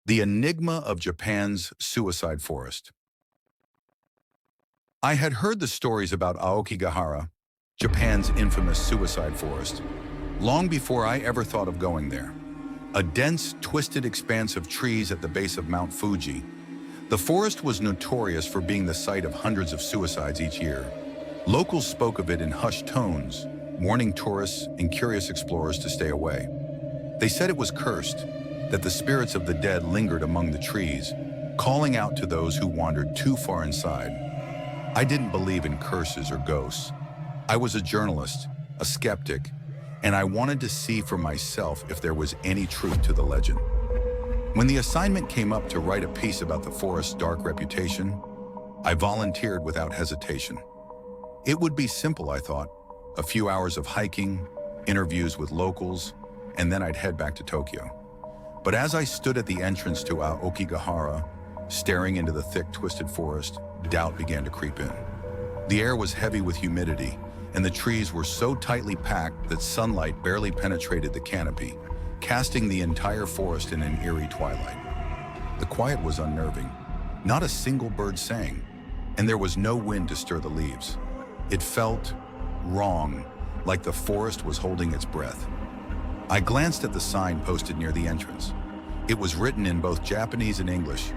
The enigma of Japan's suicide forest. I had heard the stories about Aokigahara, Japan's infamous suicide forest, long before I ever thought of going there. A dense, twisted expanse of trees at the base of Mount Fuji. The forest was notorious for being the site of hundreds of suicides each year. Locals spoke of it in hushed tones, warning tourists and curious explorers to stay away. They said it was cursed, that the spirits of the dead lingered among the trees, calling out to those who wandered too far inside. I didn't believe in curses or ghosts. I was a journalist, a skeptic, and I wanted to see for myself if there was any truth to the legend. When the assignment came up to write a piece about the forest's dark reputation, I volunteered without hesitation. It would be simple, I thought. A few hours of hiking, interviews with locals, and then I'd head back to Tokyo. But as I stood at the entrance to Aokigahara, staring into the thick, twisted forest, doubt began to creep in. The air was heavy with humidity, and the trees were so tightly packed that sunlight barely penetrated the canopy, casting the entire forest in an eerie twilight. The quiet was unnerving. Not a single bird sang, and there was no wind to stir the leaves. It felt wrong, like the forest was holding its breath. I glanced at the sign posted near the entrance. It was written in both Japanese and English,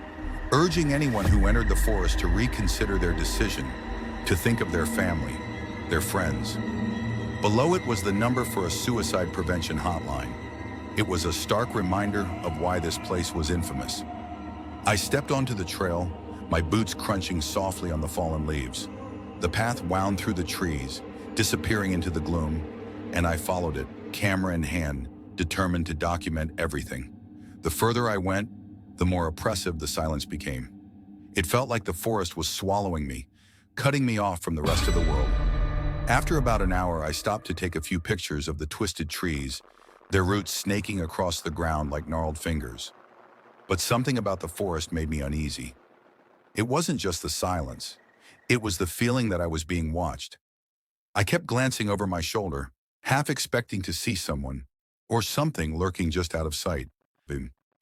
urging anyone who entered the forest to reconsider their decision, to think of their family, their friends. Below it was the number for a suicide prevention hotline. It was a stark reminder of why this place was infamous. I stepped onto the trail, my boots crunching softly on the fallen leaves. The path wound through the trees, disappearing into the gloom, and I followed it, camera in hand, determined to document everything. The further I went, the more oppressive the silence became. It felt like the forest was swallowing me, cutting me off from the rest of the world. After about an hour, I stopped to take a few pictures of the twisted trees, their roots snaking across the ground like gnarled fingers. But something about the forest made me uneasy. It wasn't just the silence. It was the feeling that I was being watched. I kept glancing over my shoulder, half expecting to see someone, or something lurking just out of sight.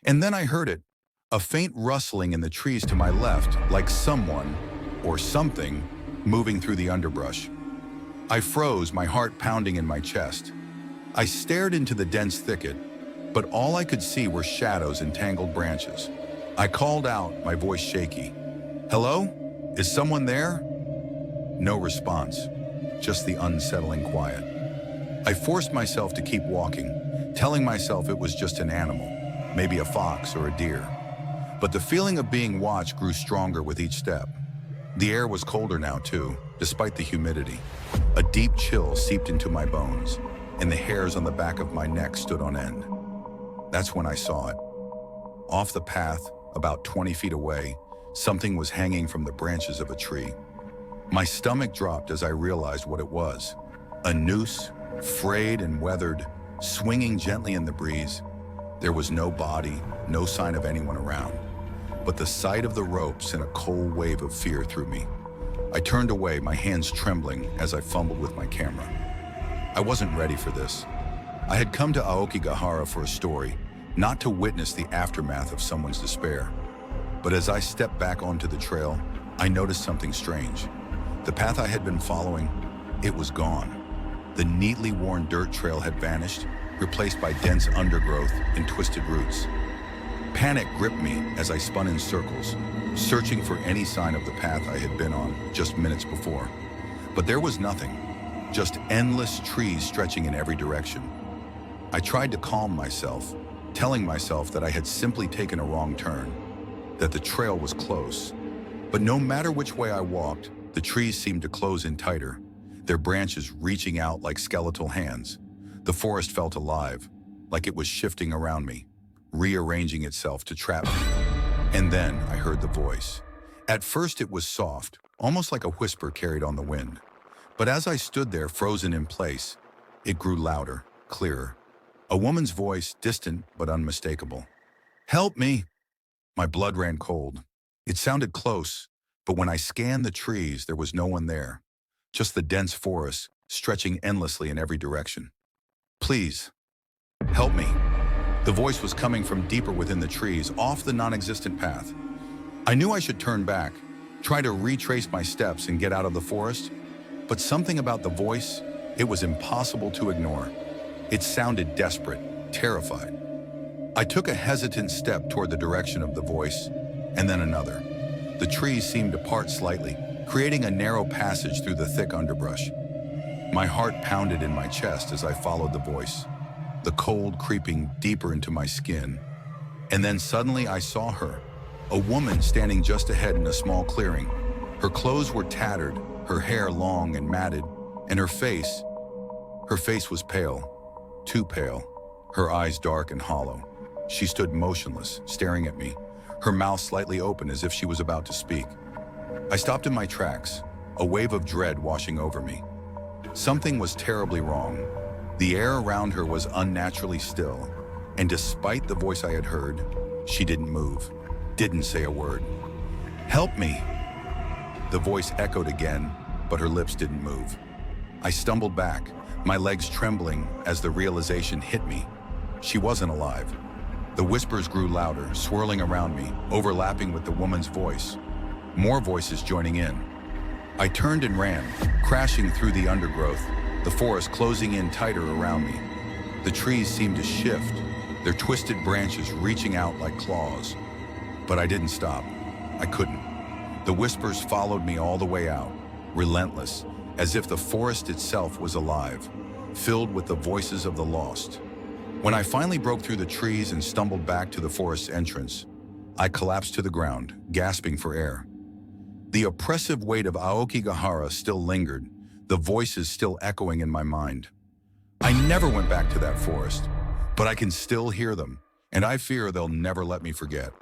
And then I heard it, a faint rustling in the trees to my left, like someone, or something, moving through the underbrush. I froze, my heart pounding in my chest. I stared into the dense thicket, but all I could see were shadows and tangled branches. I called out, my voice shaky. "Hello? Is someone there?" No response, just the unsettling quiet. I forced myself to keep walking, telling myself it was just an animal, maybe a fox or a deer. But the feeling of being watched grew stronger with each step. The air was colder now too, despite the humidity. A deep chill seeped into my bones, and the hairs on the back of my neck stood on end. That's when I saw it. Off the path, about 20 feet away, something was hanging from the branches of a tree. My stomach dropped as I realized what it was. A noose, frayed and weathered, swinging gently in the breeze. There was no body, no sign of anyone around. But the sight of the rope sent a cold wave of fear through me. I turned away, my hands trembling as I fumbled with my camera. I wasn't ready for this. I had come to Aokigahara for a story, not to witness the aftermath of someone's despair. But as I stepped back onto the trail, I noticed something strange. The path I had been following, it was gone. The neatly worn dirt trail had vanished, replaced by dense undergrowth and twisted roots. Panic gripped me as I spun in circles, searching for any sign of the path I had been on just minutes before. But there was nothing, just endless trees stretching in every direction. I tried to calm myself, telling myself that I had simply taken a wrong turn, that the trail was close. But no matter which way I walked, the trees seemed to close in tighter, their branches reaching out like skeletal hands. The forest felt alive, like it was shifting around me, rearranging itself to trap me. And then I heard the voice. At first it was soft, almost like a whisper carried on the wind. But as I stood there frozen in place, it grew louder, clearer. A woman's voice, distant but unmistakable. "Help me!" My blood ran cold. It sounded close, but when I scanned the trees, there was no one there. Just the dense forest, stretching endlessly in every direction. "Please, help me." The voice was coming from deeper within the trees, off the non-existent path. I knew I should turn back, try to retrace my steps and get out of the forest, but something about the voice, it was impossible to ignore. It sounded desperate, terrified. I took a hesitant step toward the direction of the voice, and then another. The trees seemed to part slightly, creating a narrow passage through the thick underbrush. My heart pounded in my chest as I followed the voice, the cold creeping deeper into my skin. And then suddenly I saw her, a woman standing just ahead in a small clearing. Her clothes were tattered, her hair long and matted, and her face was pale, too pale, her eyes dark and hollow. She stood motionless, staring at me, her mouth slightly open as if she was about to speak. I stopped in my tracks, a wave of dread washing over me. Something was terribly wrong. The air around her was unnaturally still, and despite the voice I had heard, she didn't move, didn't say a word. "Help me!" The voice echoed again, but her lips didn't move. I stumbled back, my legs trembling as the realization hit me. She wasn't alive. The whispers grew louder, swirling around me, overlapping with the woman's voice. More voices joining in. I turned and ran, crashing through the undergrowth, the forest closing in tighter around me. The trees seemed to shift, their twisted branches reaching out like claws. But I didn't stop. I couldn't. The whispers followed me all the way out, relentless, as if the forest itself was alive, filled with the voices of the lost. When I finally broke through the trees and stumbled back to the forest's entrance, I collapsed to the ground, gasping for air. The oppressive weight of Aokigahara still lingered, the voices still echoing in my mind. I never went back to that forest, but I can still hear them, and I fear they'll never let me forget.